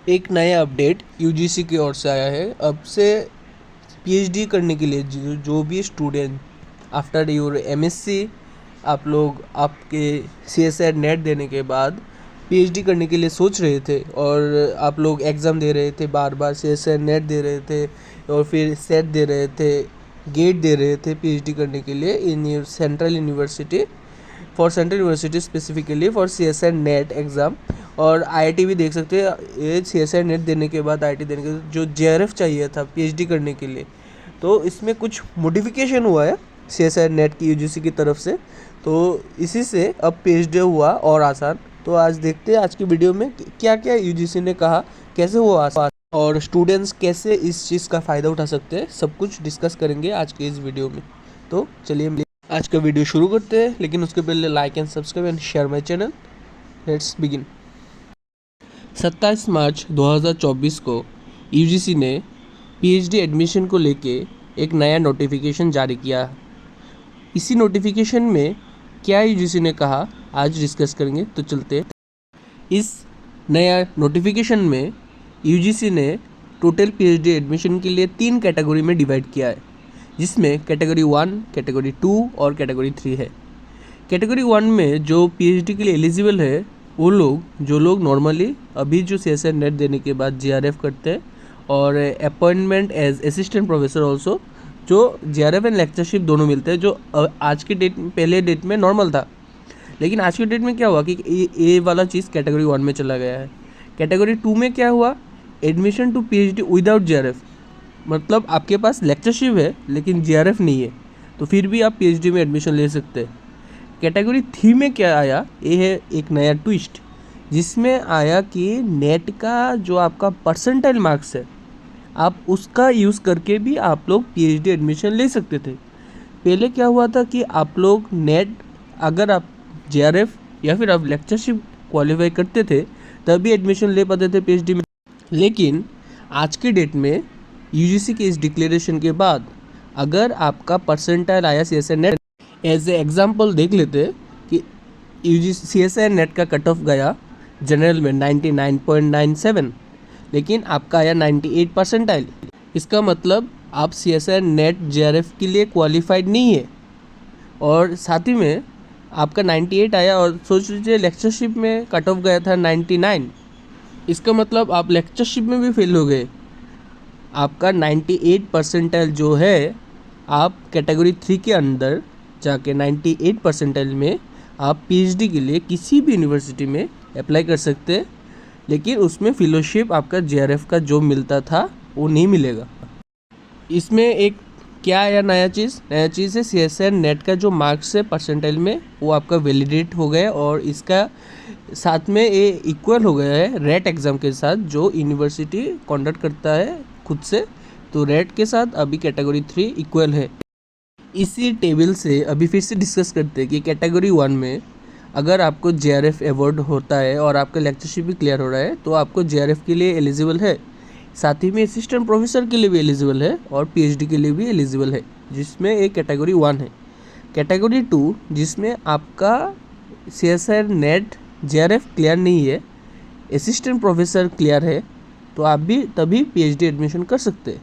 एक नया update UGC की ओर से आया है। अब से पीएचडी करने के लिए जो भी स्टूडेंट आफ्टर योर एमएससी, आप लोग आपके सीएसआर नेट देने के बाद पीएचडी करने के लिए सोच रहे थे और आप लोग एग्ज़ाम दे रहे थे, बार बार सीएसआर नेट दे रहे थे और फिर सेट दे रहे थे, गेट दे रहे थे पीएचडी करने के लिए in central university, for central university specifically for CSR net exam. और आईआईटी भी देख सकते हैं, ये सीएसआर नेट देने के बाद आईआईटी देने के बाद जो जेआरएफ चाहिए था पीएचडी करने के लिए, तो इसमें कुछ मॉडिफिकेशन हुआ है सीएसआर नेट की यूजीसी की तरफ से। तो इसी से अब पीएचडी हुआ और आसान। तो आज देखते हैं आज की वीडियो में क्या क्या यूजीसी ने कहा, कैसे हुआ आसान और स्टूडेंट्स कैसे इस चीज़ का फ़ायदा उठा सकते हैं, सब कुछ डिस्कस करेंगे आज के इस वीडियो में। तो चलिए आज का वीडियो शुरू करते हैं, लेकिन उसके पहले like and subscribe and share my channel. Let's begin. 27 मार्च 2024 को यूजीसी ने पीएचडी एडमिशन को लेके एक नया नोटिफिकेशन जारी किया। इसी नोटिफिकेशन में क्या यूजीसी ने कहा आज डिस्कस करेंगे, तो चलते हैं। इस नया नोटिफिकेशन में यूजीसी ने टोटल पीएचडी एडमिशन के लिए 3 कैटेगरी में डिवाइड किया है, जिसमें कैटेगरी 1, कैटेगरी 2 और कैटेगरी 3 है। कैटेगरी 1 में जो पीएचडी के लिए एलिजिबल है वो लोग जो लोग नॉर्मली अभी जो सीएसआर नेट देने के बाद जीआरएफ करते हैं और appointment as assistant professor also, जो जीआरएफ एंड लेक्चरशिप दोनों मिलते हैं, जो आज के डेट पहले डेट में नॉर्मल था, लेकिन आज के डेट में क्या हुआ कि ये वाला चीज़ कैटेगरी 1 में चला गया है। कैटेगरी 2 में क्या हुआ, admission to PhD without GRF, मतलब आपके पास लेक्चरशिप है लेकिन जीआरएफ नहीं है, तो फिर भी आप पीएचडी में एडमिशन ले सकते हैं। कैटेगरी 3 में क्या आया, ये है एक नया ट्विस्ट, जिसमें आया कि नेट का जो आपका परसेंटाइल मार्क्स है, आप उसका यूज़ करके भी आप लोग पीएचडी एडमिशन ले सकते थे। पहले क्या हुआ था कि आप लोग नेट, अगर आप जेआरएफ या फिर आप लेक्चरशिप क्वालिफाई करते थे तभी एडमिशन ले पाते थे पीएचडी में। लेकिन आज के डेट में यूजीसी के इस डिक्लेरेशन के बाद अगर आपका परसेंटाइल आया CSR NET, as a example देख लेते कि यूजीसी सीएसआर नेट का कट ऑफ गया जनरल में 99.97, लेकिन आपका आया 98 परसेंटाइल। इसका मतलब आप सीएसआर नेट जेआरएफ के लिए क्वालिफाइड नहीं है, और साथ ही में आपका 98 आया और सोच लीजिए लेक्चरशिप में कट ऑफ गया था 99, इसका मतलब आप लेक्चरशिप में भी फेल हो गए। आपका 98 परसेंटाइल जो है, आप कैटेगरी 3 के अंदर जाके 98 परसेंटाइल में आप पीएचडी के लिए किसी भी यूनिवर्सिटी में अप्लाई कर सकते हैं, लेकिन उसमें फेलोशिप आपका जेआरएफ का जो मिलता था वो नहीं मिलेगा। इसमें एक क्या आया नया चीज़ है सीएसआर नेट का जो मार्क्स है परसेंटाइल में वो आपका वैलिडेट हो गया, और इसका साथ में ये इक्वल हो गया है रेट एग्ज़ाम के साथ जो यूनिवर्सिटी कंडक्ट करता है खुद से। तो रेट के साथ अभी कैटेगरी 3 इक्वल है। इसी टेबल से अभी फिर से डिस्कस करते हैं कि कैटेगरी 1 में अगर आपको जेआरएफ अवार्ड होता है और आपका लेक्चरशिप भी क्लियर हो रहा है तो आपको जेआरएफ के लिए एलिजिबल है, साथ ही में असिस्टेंट प्रोफेसर के लिए भी एलिजिबल है और पीएचडी के लिए भी एलिजिबल है, जिसमें एक कैटेगरी 1 है। कैटेगरी 2 जिसमें आपका सीएसआर नेट जेआरएफ क्लियर नहीं है, असिस्टेंट प्रोफेसर क्लियर है, तो आप भी तभी पीएचडी एडमिशन कर सकते हैं।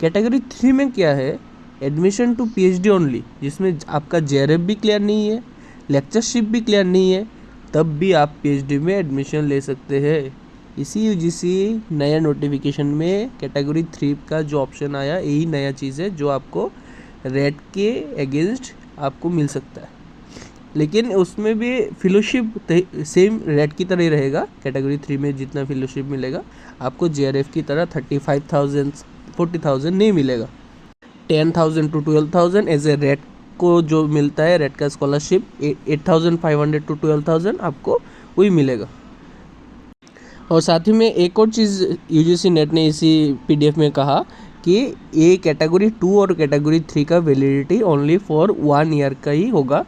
कैटेगरी 3 में क्या है, एडमिशन टू पीएचडी ओनली, जिसमें आपका जेआरएफ भी क्लियर नहीं है, लेक्चरशिप भी क्लियर नहीं है, तब भी आप पीएचडी में एडमिशन ले सकते हैं। इसी यूजीसी नया नोटिफिकेशन में कैटेगरी 3 का जो ऑप्शन आया, यही नया चीज़ है जो आपको रेट के अगेंस्ट आपको मिल सकता है, लेकिन उसमें भी फेलोशिप सेम रेट की तरह ही रहेगा। कैटेगरी 3 में जितना फेलोशिप मिलेगा आपको जेआरएफ की तरह 35,000 40,000 नहीं मिलेगा। 10,000 to 12,000 एज ए रेट को जो मिलता है, रेट का स्कॉलरशिप 8,500 to 12,000 आपको वही मिलेगा। और साथ ही में एक और चीज़ यूजीसी नेट ने इसी पीडीएफ में कहा कि ये कैटेगरी 2 और कैटेगरी 3 का वैलिडिटी ओनली फॉर 1 ईयर का ही होगा।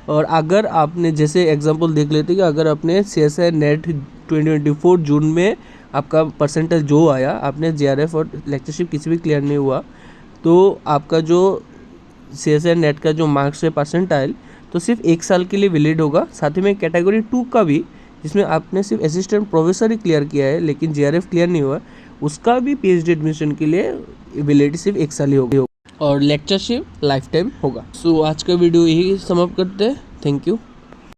और अगर आपने जैसे एग्जांपल देख लेते कि अगर आपने सीएसआर नेट 2024 जून में आपका परसेंटेज जो आया, आपने जेआरएफ और लेक्चरशिप किसी भी क्लियर नहीं हुआ, तो आपका जो सीएसआर नेट का जो मार्क्स है परसेंटाइल, तो सिर्फ 1 साल के लिए वैलिड होगा। साथ ही में कैटेगरी 2 का भी जिसमें आपने सिर्फ असिस्टेंट प्रोफेसर ही क्लियर किया है लेकिन JRF क्लियर नहीं हुआ, उसका भी PhD एडमिशन के लिए वैलिडिटी सिर्फ 1 साल ही होगी और लेक्चरशिप लाइफ टाइम होगा। सो आज का वीडियो यही समाप्त करते हैं। Thank you.